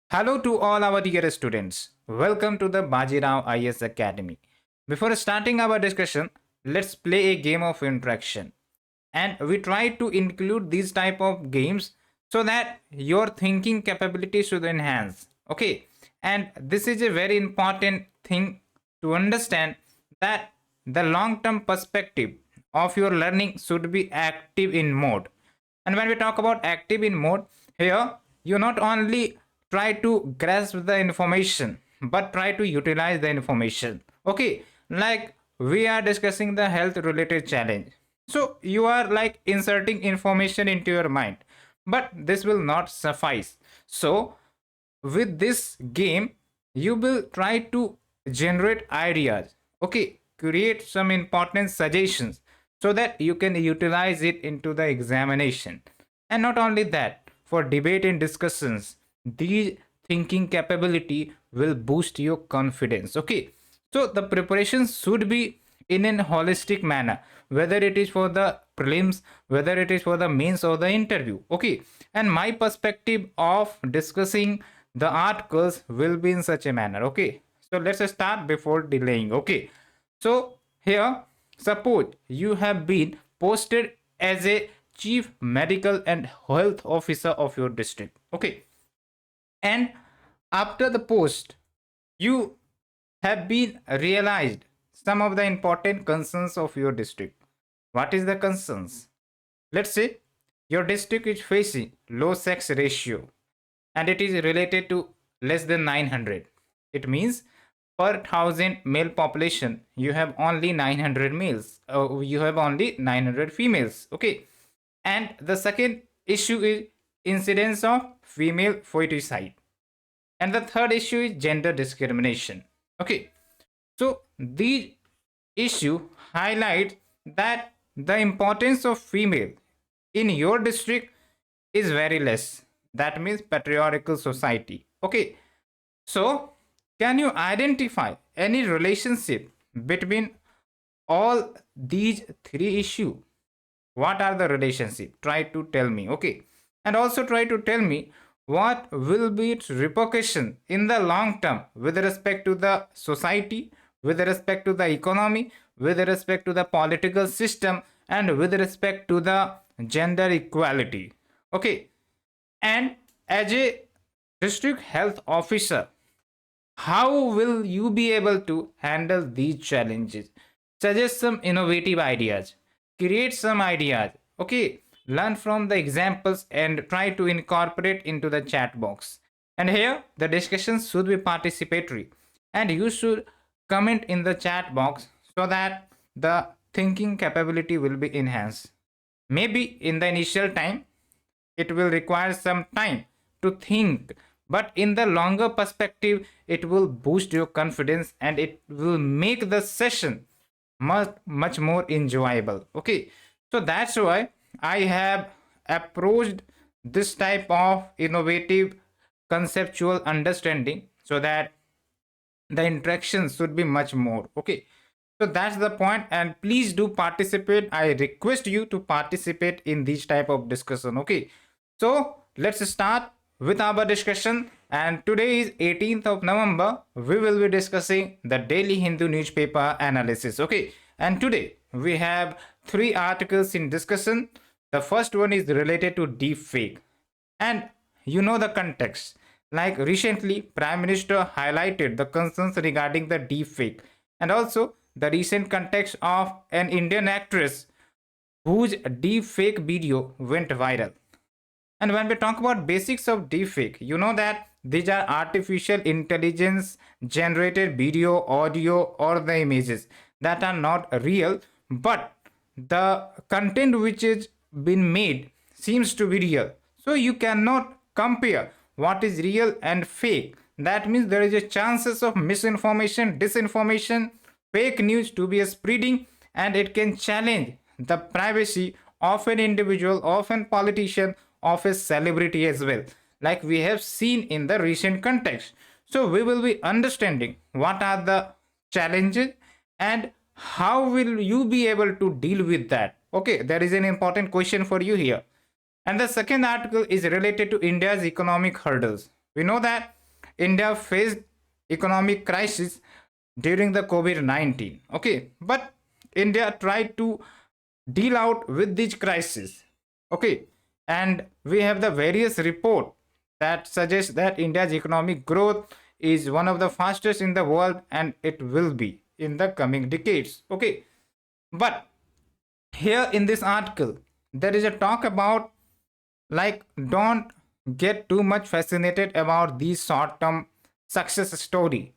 Hello to all our dear students. Welcome to the Bajirao IS Academy. Before starting our discussion, let's play a game of interaction. And we try to include these type of games so that your thinking capability should enhance. Okay? And this is a very important thing to understand that the long-term perspective of your learning should be active in mode. And when we talk about active in mode, here you not only try to grasp the information but try to utilize the information. Okay, like we are discussing the health related challenge. So you are like inserting information into your mind, but this will not suffice. So with this game, you will try to generate ideas. Okay, create some important suggestions so that you can utilize it into the examination. And not only that, for debate and discussions, these thinking capability will boost your confidence. Okay, so the preparation should be in a holistic manner, whether it is for the prelims, whether it is for the mains or the interview. Okay, and my perspective of discussing the articles will be in such a manner. Okay, so let's start before delaying. Okay, so here, suppose you have been posted as a chief medical and health officer of your district. Okay, and after the post, you have been realized some of the important concerns of your district. What is the concerns? Let's say your district is facing low sex ratio and it is related to less than 900. It means per 1000 male population you have only 900 males, you have only 900 females. Okay, and the second issue is incidence of female foeticide, and the third issue is gender discrimination. Okay, so these issue highlight that the importance of female in your district is very less. That means patriarchal society. Okay, so can you identify any relationship between all these three issues? What are the relationship? Try to tell me. Okay, and also try to tell me what will be its repercussion in the long term with respect to the society, with respect to the economy, with respect to the political system, and with respect to the gender equality. Okay, and as a district health officer, how will you be able to handle these challenges? Suggest some innovative ideas, create some ideas. Okay, learn from the examples and try to incorporate into the chat box. And here the discussion should be participatory and you should comment in the chat box so that the thinking capability will be enhanced. Maybe in the initial time it will require some time to think, but in the longer perspective it will boost your confidence and it will make the session much more enjoyable. Okay, so that's why I have approached this type of innovative conceptual understanding so that the interaction should be much more. Okay, so that's the point, and please do participate. I request you to participate in this type of discussion. Okay, so let's start with our discussion. And today is 18th of November. We will be discussing the Daily Hindu newspaper analysis. Okay, and today we have three articles in discussion. The first one is related to deepfake, and you know the context. Like recently, Prime Minister highlighted the concerns regarding the deepfake, and also the recent context of an Indian actress whose deepfake video went viral. And when we talk about basics of deepfake, you know that these are artificial intelligence generated video, audio, or the images that are not real, but the content which is been made seems to be real. So you cannot compare what is real and fake. That means there is a chances of misinformation, disinformation, fake news to be spreading, and it can challenge the privacy of an individual, of an politician, of a celebrity as well, like we have seen in the recent context. So we will be understanding what are the challenges and how will you be able to deal with that. Okay, there is an important question for you here. And the second article is related to India's economic hurdles. We know that India faced economic crisis during the COVID-19. Okay, but India tried to deal out with this crisis. Okay, and we have the various report that suggests that India's economic growth is one of the fastest in the world, and it will be in the coming decades. Okay, but here in this article there is a talk about, like, don't get too much fascinated about these short term success story.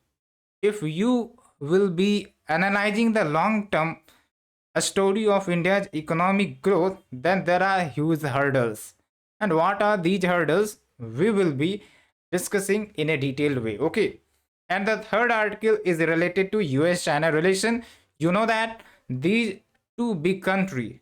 If you will be analyzing the long term a story of India's economic growth, then there are huge hurdles. And what are these hurdles? We will be discussing in a detailed way. Okay. And the third article is related to US China relation. You know that these two big countries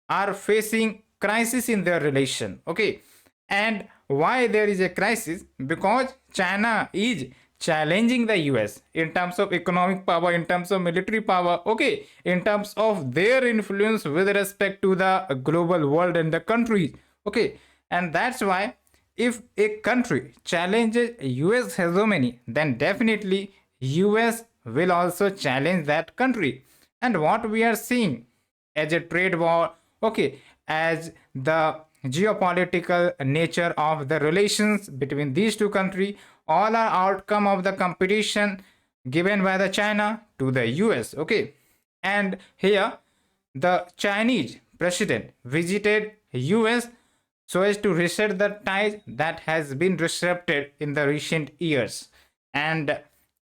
are facing crisis in their relation. Okay. And why there is a crisis? Because China is challenging the US in terms of economic power, in terms of military power, okay, in terms of their influence with respect to the global world and the countries, okay. And that's why if a country challenges US hegemony, then definitely US will also challenge that country. And what we are seeing as a trade war, okay, as the geopolitical nature of the relations between these two countries, all are outcome of the competition given by the China to the US. Okay, and here the Chinese president visited US so as to reset the ties that has been disrupted in the recent years. And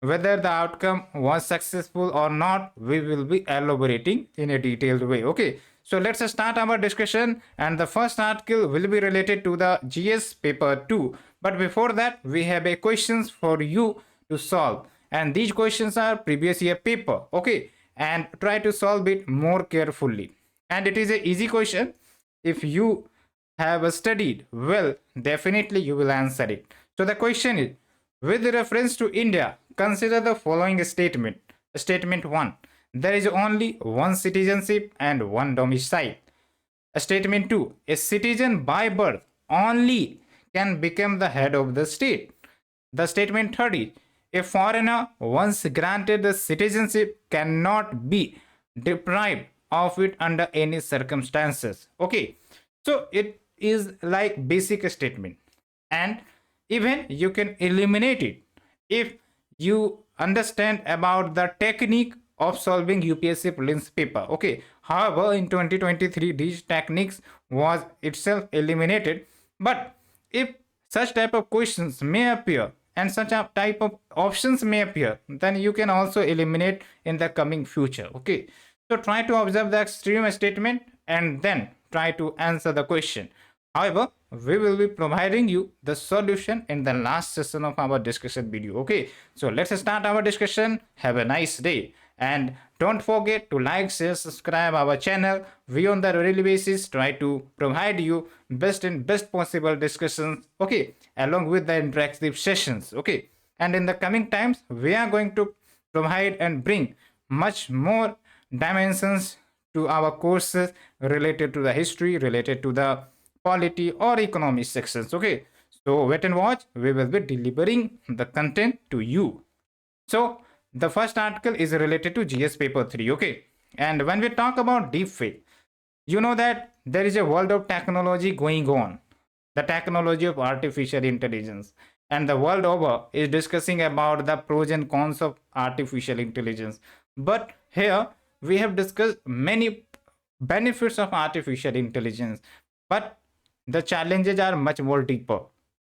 whether the outcome was successful or not, we will be elaborating in a detailed way. Okay, so let's start our discussion, and the first article will be related to the GS paper 2. But before that, we have a questions for you to solve, and these questions are previous year paper. Okay, and try to solve it more carefully. And it is a easy question. If you have studied well, definitely you will answer it. So the question is, with reference to India, consider the following statement. Statement 1. There is only one citizenship and one domicile. Statement 2. A citizen by birth only can become the head of the state. The statement 30. A foreigner once granted the citizenship cannot be deprived of it under any circumstances. Okay, so it is like basic statement, and even you can eliminate it if you understand about the technique of solving UPSC prelims paper. Okay, however in 2023 these techniques was itself eliminated, but if such type of questions may appear and such a type of options may appear, then you can also eliminate in the coming future. Okay, so try to observe the extreme statement and then try to answer the question. However, we will be providing you the solution in the last session of our discussion video. Okay, so let's start our discussion. Have a nice day, and don't forget to like, share, subscribe our channel. We on the daily basis try to provide you best possible discussions, okay, along with the interactive sessions. Okay, and in the coming times we are going to provide and bring much more dimensions to our courses related to the history, related to the polity or economic sections. Okay, so wait and watch, we will be delivering the content to you. So the first article is related to GS paper 3. Okay, and when we talk about deepfake, you know that there is a world of technology going on, the technology of artificial intelligence, and the world over is discussing about the pros and cons of artificial intelligence. But here we have discussed many benefits of artificial intelligence, but the challenges are much more deeper.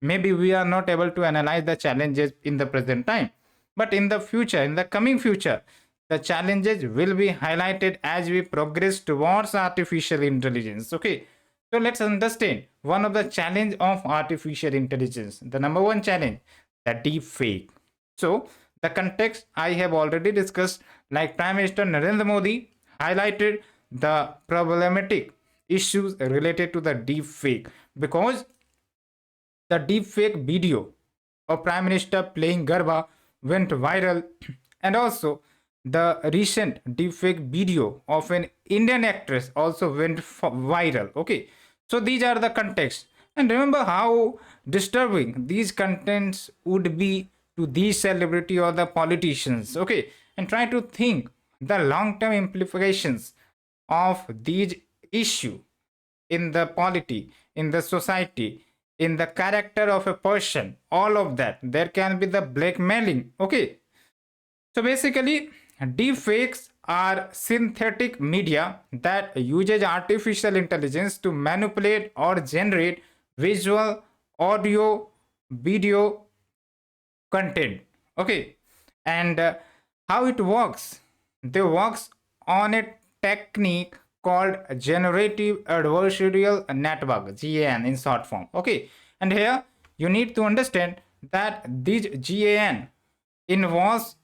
Maybe we are not able to analyze the challenges in the present time, but in the future, in the coming future, the challenges will be highlighted as we progress towards artificial intelligence. Okay, so let's understand one of the challenge of artificial intelligence. The number one challenge, the deep fake. So the context I have already discussed, like Prime Minister Narendra Modi highlighted the problematic issues related to the deep fake, because the deep fake video of Prime Minister playing Garba went viral, and also the recent deep fake video of an Indian actress also went viral. Okay, so these are the contexts, and remember how disturbing these contents would be to these celebrity or the politicians, okay, and try to think the long term implications of these issue in the polity, in the society, in the character of a person, all of that. There can be the blackmailing, okay. So basically, deepfakes are synthetic media that uses artificial intelligence to manipulate or generate visual, audio, video content. Okay, and how it works? They works on a technique called generative adversarial network, GAN in short form. Okay, and here you need to understand that this GAN involves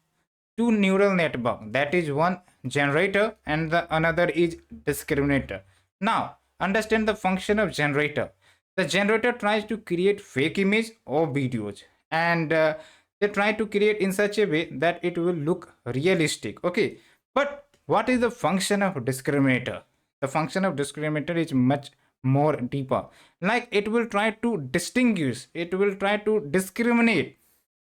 two neural network, that is one generator and the another is discriminator. Now understand the function of generator. The generator tries to create fake image or videos, and they try to create in such a way that it will look realistic, okay. But what is the function of discriminator? The function of discriminator is much more deeper. Like it will try to distinguish, it will try to discriminate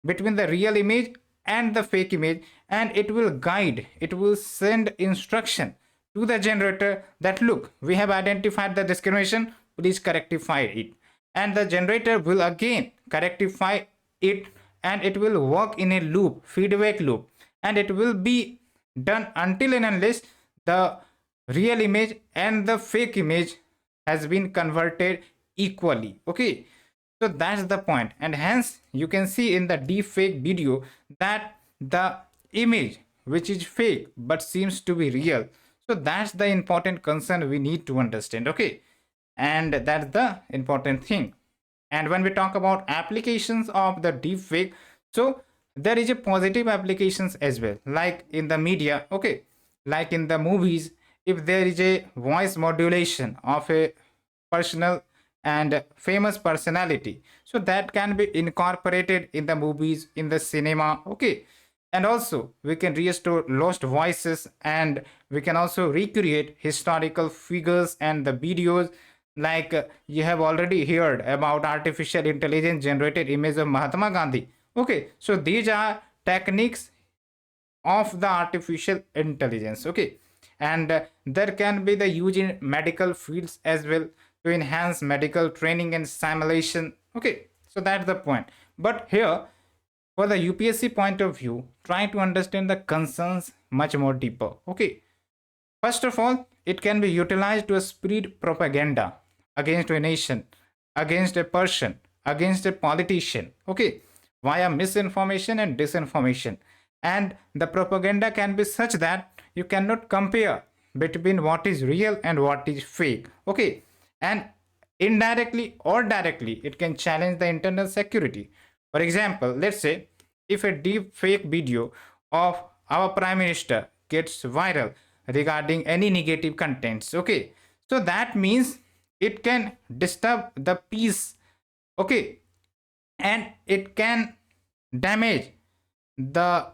between the real image and the fake image, and it will guide, it will send instruction to the generator that look, we have identified the discrimination, please rectify it. And the generator will again rectify it, and it will work in a loop, feedback loop, and it will be done until and unless the real image and the fake image has been converted equally, okay. So that's the point, and hence you can see in the deepfake video that the image which is fake but seems to be real. So that's the important concern we need to understand, okay, and that's the important thing. And when we talk about applications of the deepfake, so there is a positive applications as well, like in the media, okay, like in the movies. If there is a voice modulation of a personal and famous personality, so that can be incorporated in the movies, in the cinema, okay. And also we can restore lost voices, and we can also recreate historical figures and the videos. Like you have already heard about artificial intelligence generated image of Mahatma Gandhi, okay. So these are techniques of the artificial intelligence, okay. And there can be the use in medical fields as well, to enhance medical training and simulation, okay. So that's the point. But here, for the UPSC point of view, try to understand the concerns much more deeper, okay. First of all, it can be utilized to spread propaganda against a nation, against a person, against a politician, okay, via misinformation and disinformation. And the propaganda can be such that you cannot compare between what is real and what is fake, okay. And indirectly or directly, it can challenge the internal security. For example, let's say if a deep fake video of our prime minister gets viral regarding any negative contents, okay, so that means it can disturb the peace, okay, and it can damage the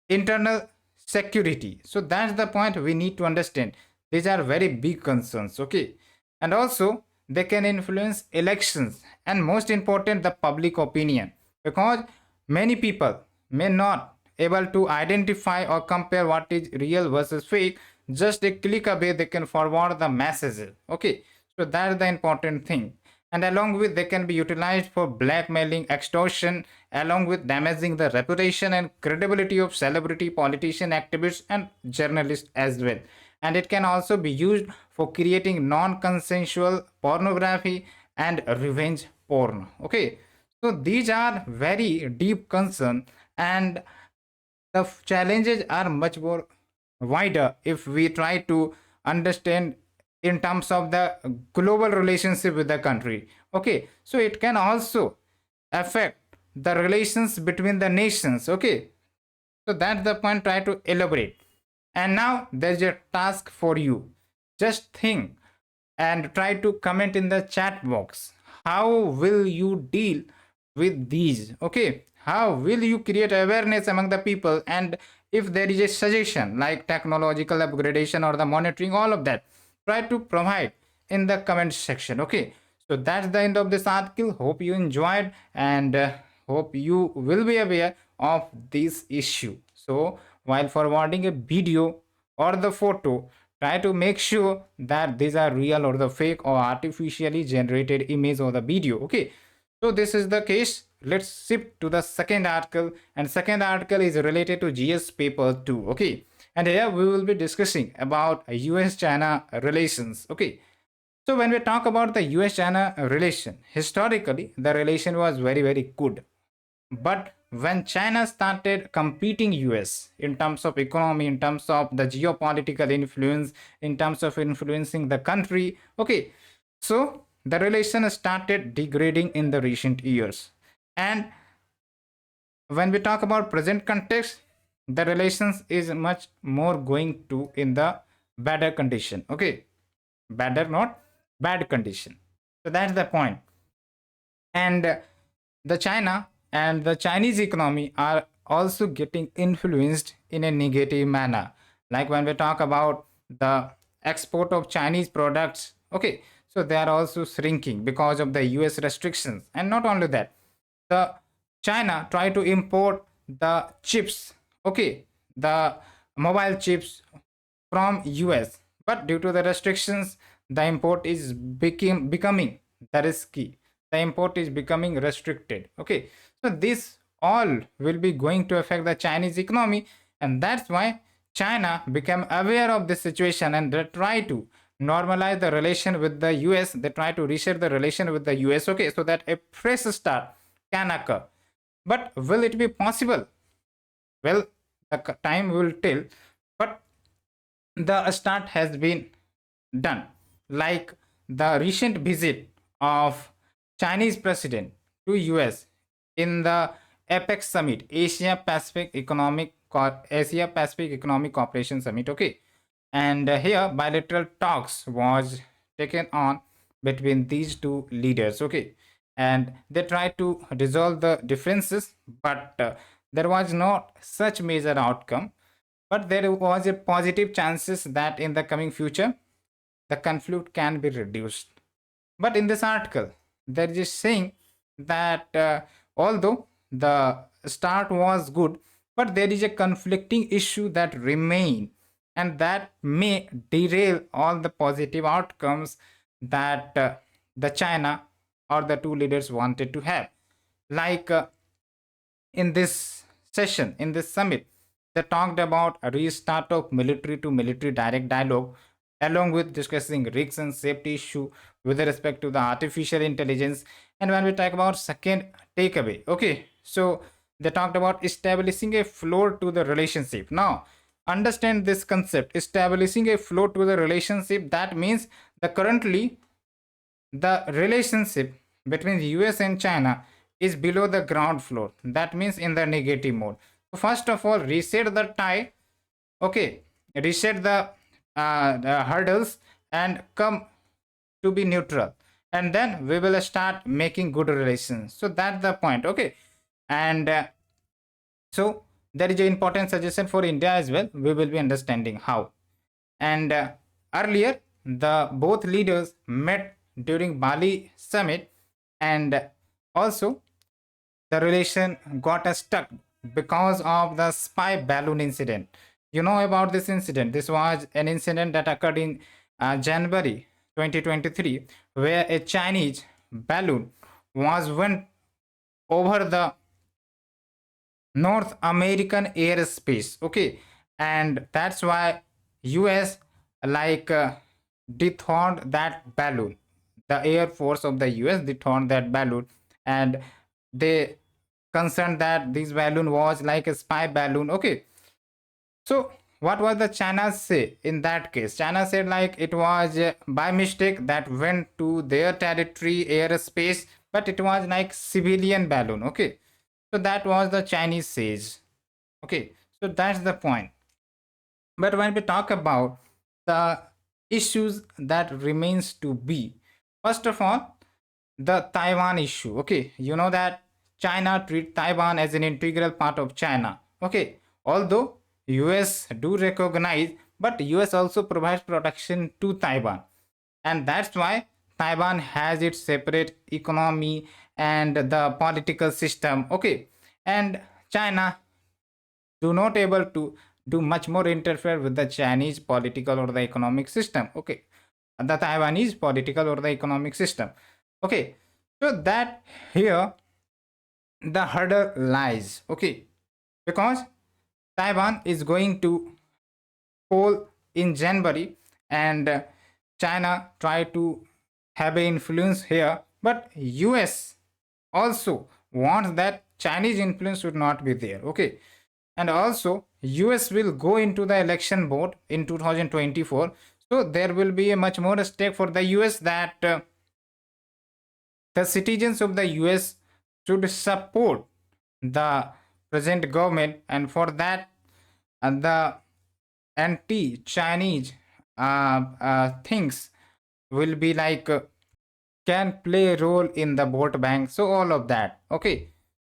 internal security. So that's the point we need to understand. These are very big concerns, okay. And also they can influence elections, and most important, the public opinion, because many people may not able to identify or compare what is real versus fake. Just a click away they can forward the messages, okay. So that's the important thing. And along with, they can be utilized for blackmailing, extortion, along with damaging the reputation and credibility of celebrity, politician, activists and journalists as well. And it can also be used for creating non-consensual pornography and revenge porn, okay. So these are very deep concern, and the challenges are much more wider if we try to understand in terms of the global relationship with the country, okay. So it can also affect the relations between the nations, okay. So that's the point, try to elaborate. And now there's a task for you. Just think and try to comment in the chat box, how will you deal with these, okay. How will you create awareness among the people? And if there is a suggestion like technological upgradation or the monitoring, all of that, try to provide in the comment section, okay. So that's the end of this article. Hope you enjoyed, and hope you will be aware of this issue. So while forwarding a video or the photo, try to make sure that these are real or the fake or artificially generated image or the video. Okay, so this is the case. Let's shift to the second article, and second article is related to GS paper 2. Okay, and here we will be discussing about US China relations. Okay, so when we talk about the US China relation, historically the relation was very very good. But when China started competing US in terms of economy, in terms of the geopolitical influence, in terms of influencing the country, okay, so the relation started degrading in the recent years. And when we talk about present context, the relations is much more going to in the better condition. Okay, better, not bad condition. So that's the point. And the China and the Chinese economy are also getting influenced in a negative manner. Like when we talk about the export of Chinese products, okay, so they are also shrinking because of the US restrictions. And not only that, the China try to import the chips, okay, the mobile chips from US, but due to the restrictions, the import is becoming the risky. The import is becoming restricted. Okay, so this all will be going to affect the Chinese economy, and that's why China became aware of this situation and they try to normalize the relation with the US. They try to reset the relation with the US, okay, so that a fresh start can occur. But will it be possible? Well, the time will tell. But the start has been done. Like the recent visit of Chinese president to US in the APEC summit, Asia Pacific Economic Cooperation Summit. Okay, and here bilateral talks was taken on between these two leaders. Okay, and they tried to resolve the differences, but there was not such major outcome. But there was a positive chances that in the coming future the conflict can be reduced. But in this article, they're just saying that although the start was good, but there is a conflicting issue that remain, and that may derail all the positive outcomes that the China or the two leaders wanted to have. Like in this session, in this summit, they talked about a restart of military to military direct dialogue, along with discussing risks and safety issue with respect to the artificial intelligence. And when we talk about second takeaway, okay, so they talked about establishing a floor to the relationship. Now, understand this concept, establishing a floor to the relationship. That means the currently the relationship between the US and China is below the ground floor. That means in the negative mode. So first of all, reset the tie. Okay, reset the hurdles and come to be neutral, and then we will start making good relations. So that's the point. Okay, and so there is an important suggestion for India as well. We will be understanding how. And earlier, the both leaders met during Bali summit, and also the relation got stuck because of the spy balloon incident. You know about this incident. This was an incident that occurred in January 2023, where a Chinese balloon was went over the North American airspace. Okay, and that's why US like dethroned that balloon. The Air Force of the US dethroned that balloon, and they concerned that this balloon was like a spy balloon. Okay, so what was the China say in that case? China said like it was by mistake that went to their territory airspace, but it was like civilian balloon. Okay, so that was the Chinese says. Okay, so that's the point. But when we talk about the issues that remains to be, first of all, the Taiwan issue. Okay, you know that China treat Taiwan as an integral part of China. Okay, although US do recognize, but US also provides protection to Taiwan, and that's why Taiwan has its separate economy and the political system. Okay, and China do not able to do much more interfere with the Chinese political or the economic system. Okay, the Taiwanese political or the economic system. Okay, so that here the hurdle lies. Okay, because Taiwan is going to poll in January, and China try to have an influence here, but US also wants that Chinese influence should not be there. Okay, and also US will go into the election board in 2024, so there will be a much more stake for the US that the citizens of the US should support the present government, and for that the anti-Chinese things will be like can play a role in the vote bank. So all of that. Okay.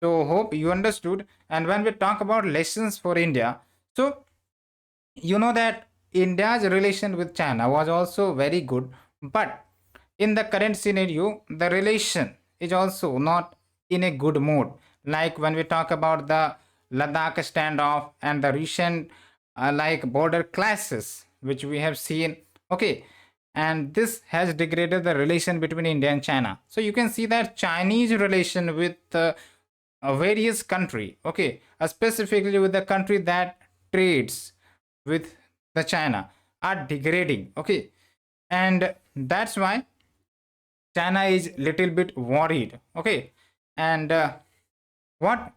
So hope you understood. And when we talk about lessons for India, so you know that India's relation with China was also very good, but in the current scenario, the relation is also not in a good mood. Like when we talk about the Ladakh standoff and the recent like border clashes, which we have seen. Okay, and this has degraded the relation between India and China. So you can see that Chinese relation with various country, okay, specifically with the country that trades with the China, are degrading. Okay, and that's why China is little bit worried. Okay, and what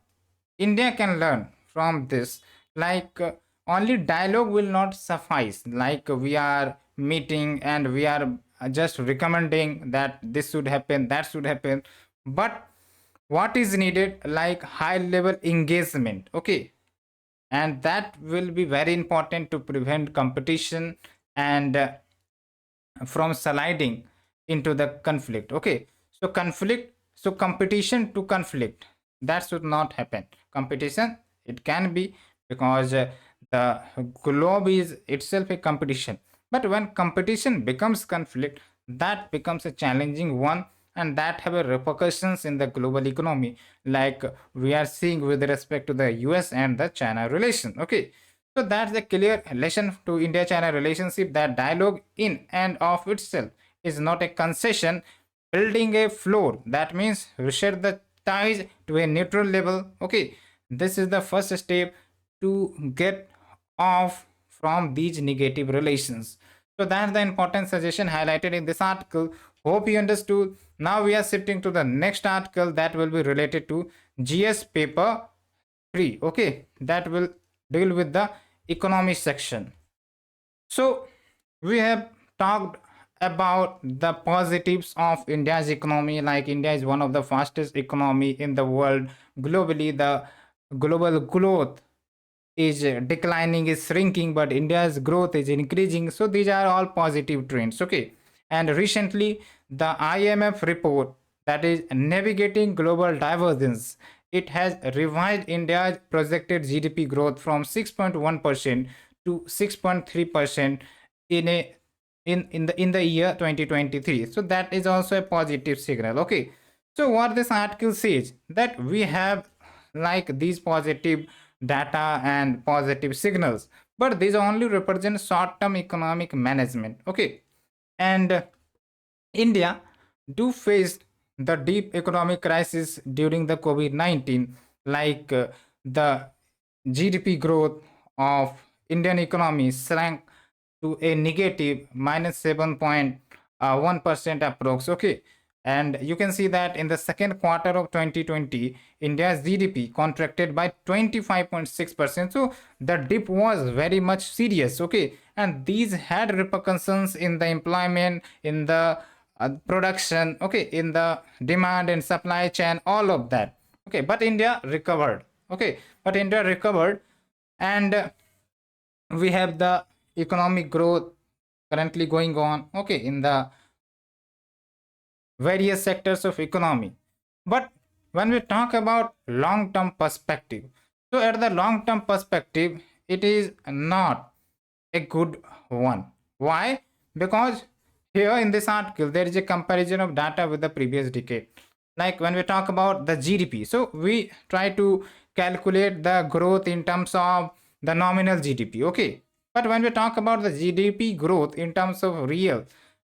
India can learn from this, like only dialogue will not suffice. Like we are meeting and we are just recommending that this should happen, that should happen, but what is needed, like high level engagement. Okay, and that will be very important to prevent competition and from sliding into the conflict. Okay, so conflict, so competition to conflict, that should not happen. Competition, it can be, because the globe is itself a competition, but when competition becomes conflict, that becomes a challenging one, and that have a repercussions in the global economy, like we are seeing with respect to the US and the China relation. Okay, so that's a clear lesson to India-China relationship, that dialogue in and of itself is not a concession. Building a floor, that means reset the ties to a neutral level. Okay, this is the first step to get off from these negative relations. So that's the important suggestion highlighted in this article. Hope you understood. Now we are shifting to the next article that will be related to GS paper 3. Okay, that will deal with the economy section. So we have talked about the positives of India's economy, like India is one of the fastest economy in the world. Globally, the global growth is declining, is shrinking, but India's growth is increasing. So these are all positive trends. Okay, and recently the IMF report, that is navigating global divergence, it has revised India's projected GDP growth from 6.1% to 6.3% in a in the year 2023. So that is also a positive signal. Okay, so what this article says, that we have like these positive data and positive signals, but these only represent short term economic management. Okay, and India do face the deep economic crisis during the COVID-19, like the GDP growth of Indian economy shrank to a negative minus 7.1% approx. Okay, and you can see that in the second quarter of 2020, India's GDP contracted by 25.6%. So the dip was very much serious. Okay, and these had repercussions in the employment, in the production, okay, in the demand and supply chain, all of that. Okay, but India recovered. Okay, but India recovered, and we have the economic growth currently going on, okay, in the various sectors of economy. But when we talk about long term perspective, so at the long term perspective, it is not a good one. Why? Because here in this article there is a comparison of data with the previous decade. like when we talk about the GDP, so we try to calculate the growth in terms of the nominal GDP, okay? But when we talk about the GDP growth in terms of real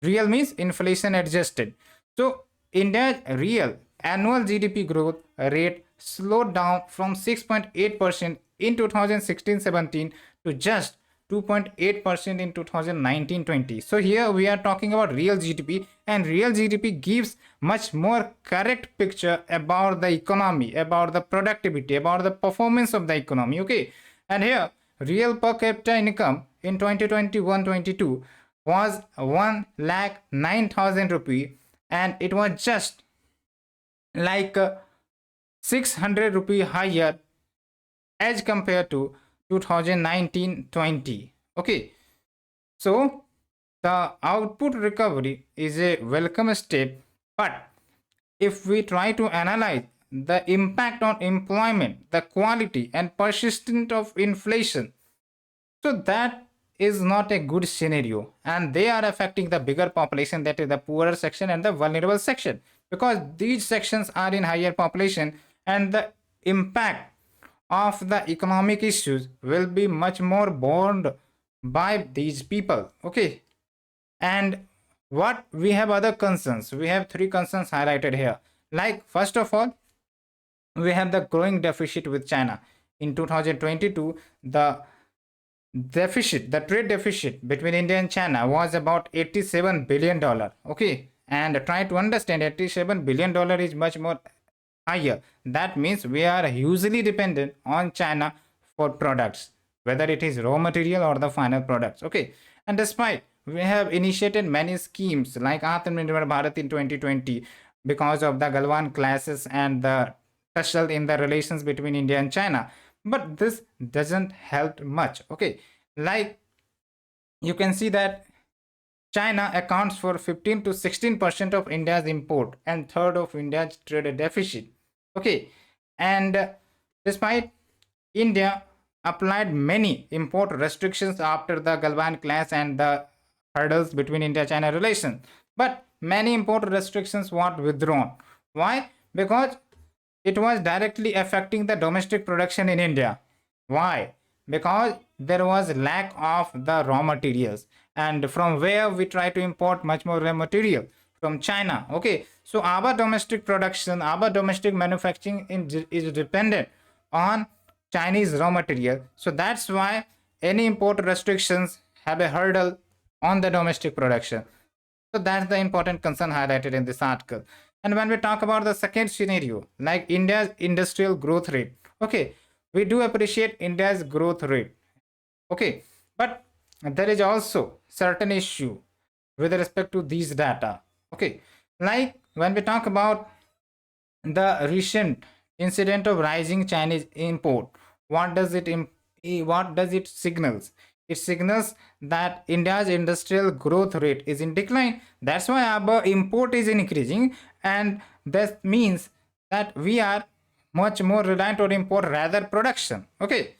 means inflation adjusted. So India's real annual GDP growth rate slowed down from 6.8% in 2016-17 to just 2.8% in 2019-20. So here we are talking about real GDP, and real GDP gives much more correct picture about the economy, about the productivity, about the performance of the economy, okay? And here real per capita income in 2021-22 was 1,09,000 rupee, and it was just like 600 rupee higher as compared to 2019-20. Okay, so the output recovery is a welcome step, but if we try to analyze the impact on employment, the quality and persistence of inflation, so that is not a good scenario, and they are affecting the bigger population, that is the poorer section and the vulnerable section, because these sections are in higher population, and the impact of the economic issues will be much more borne by these people, okay? And what we have other concerns, we have three concerns highlighted here. Like first of all, we have the growing deficit with China. In 2022, the trade deficit between India and China was about $87 billion. Okay, and try to understand, $87 billion is much more higher. That means we are hugely dependent on China for products, whether it is raw material or the final products. Okay, and despite we have initiated many schemes like Atmanirbhar Bharat in 2020 because of the Galwan classes and the tussle in the relations between India and China, but this doesn't help much. Okay, like you can see that China accounts for 15 to 16% of India's import and third of India's trade deficit. Okay, and despite India applied many import restrictions after the Galwan clash and the hurdles between India-China relations, but many import restrictions were withdrawn. Why? Because it was directly affecting the domestic production in India. Why? Because there was lack of the raw materials, and from where we try to import much more raw material from China. Okay, so our domestic production, our domestic manufacturing is dependent on Chinese raw material. So that's why any import restrictions have a hurdle on the domestic production. So that's the important concern highlighted in this article. And when we talk about the second scenario, like India's industrial growth rate, okay, we do appreciate India's growth rate, okay, but there is also certain issue with respect to these data, okay, like when we talk about the recent incident of rising Chinese import, what does it signals? It signals that India's industrial growth rate is in decline. That's why our import is increasing, and that means that we are much more reliant on import rather production. Okay,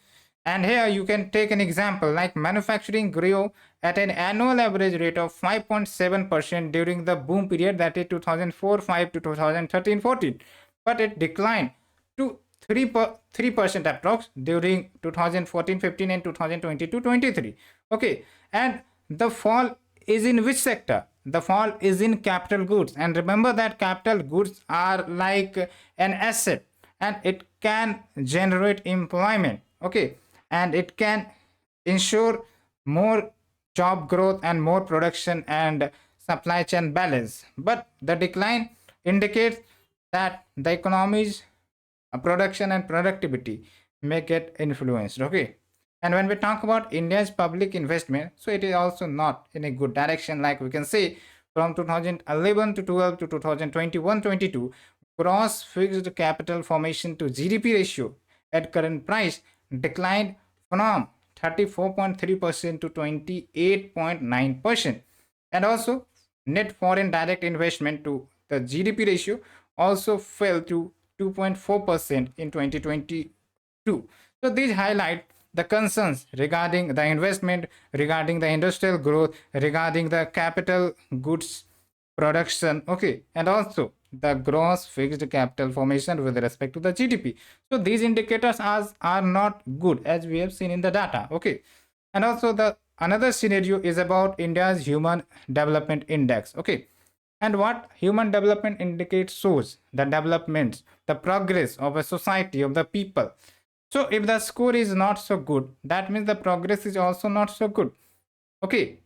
and here you can take an example like manufacturing grew at an annual average rate of 5.7% during the boom period, that is 2004-5 to 2013-14, but it declined to 3% approx during 2014-15 and 2022-23. Okay, and the fall is in which sector? The fall is in capital goods, and remember that capital goods are like an asset, and it can generate employment. Okay, and it can ensure more job growth and more production and supply chain balance. But the decline indicates that the economy's production and productivity may get influenced. Okay, and when we talk about India's public investment, so it is also not in a good direction. Like we can say from 2011 to 12 to 2021-22, gross fixed capital formation to GDP ratio at current price declined from 34.3% to 28.9%, and also net foreign direct investment to the GDP ratio also fell to 2.4% in 2022. So these highlight the concerns regarding the investment, regarding the industrial growth, regarding the capital goods production, okay, and also the gross fixed capital formation with respect to the GDP. So these indicators are not good as we have seen in the data. Okay. And also the another scenario is about India's Human Development Index. Okay. And what Human Development Index shows the developments, the progress of a society, of the people. So if the score is not so good, that means the progress is also not so good. Okay.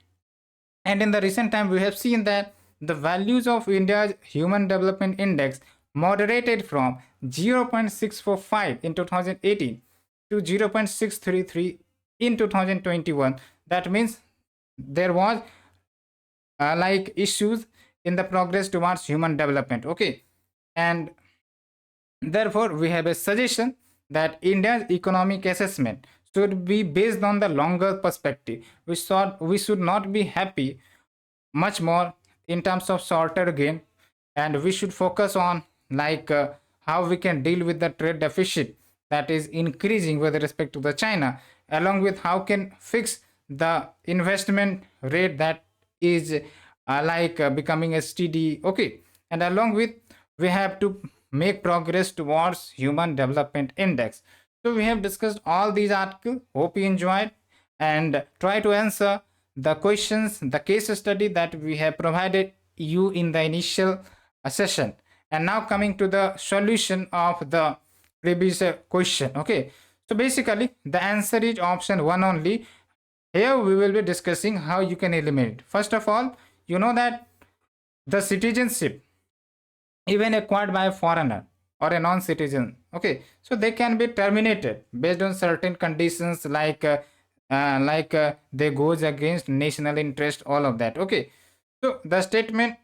And in the recent time, we have seen that the values of India's Human Development Index moderated from 0.645 in 2018 to 0.633 in 2021. That means there was like issues in the progress towards human development. Okay. And therefore, we have a suggestion that India's economic assessment should be based on the longer perspective. We should not be happy much more in terms of shorter gain, and we should focus on how we can deal with the trade deficit that is increasing with respect to the China, along with how can fix the investment rate that is becoming a steady. Okay. And along with, we have to make progress towards Human Development Index. So we have discussed all these articles. Hope you enjoyed and try to answer the questions, the case study that we have provided you in the initial session. And now coming to the solution of the previous question. Okay. So basically the answer is option 1 only. Here we will be discussing how you can eliminate. First of all, you know that the citizenship, even acquired by a foreigner or a non-citizen, okay, so they can be terminated based on certain conditions they goes against national interest, all of that. Okay. So the statement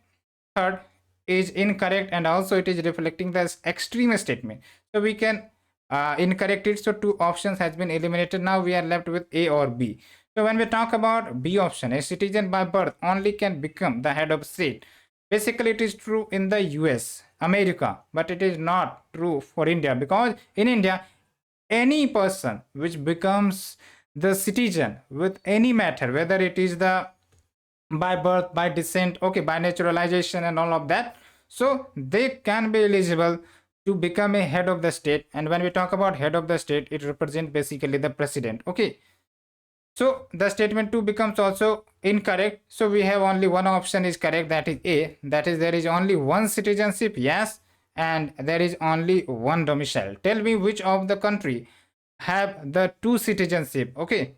third is incorrect, and also it is reflecting the extreme statement, so we can incorrect it. So two options has been eliminated. Now we are left with A or B. So when we talk about B option, a citizen by birth only can become the head of state. Basically, it is true in the US, America, but it is not true for India, because in India, any person which becomes the citizen with any matter, whether it is the by birth, by descent, okay, by naturalization and all of that, so they can be eligible to become a head of the state. And when we talk about head of the state, it represents basically the president. Okay. So the statement 2 becomes also incorrect. So we have only one option is correct, that is A, that is there is only one citizenship, yes, and there is only one domicile. Tell me which of the country have the two citizenship. Okay.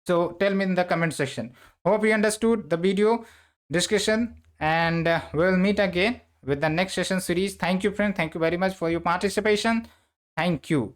So tell me in the comment section. Hope you understood the video discussion, and we'll meet again with the next session series. Thank you, friend. Thank you very much for your participation. Thank you.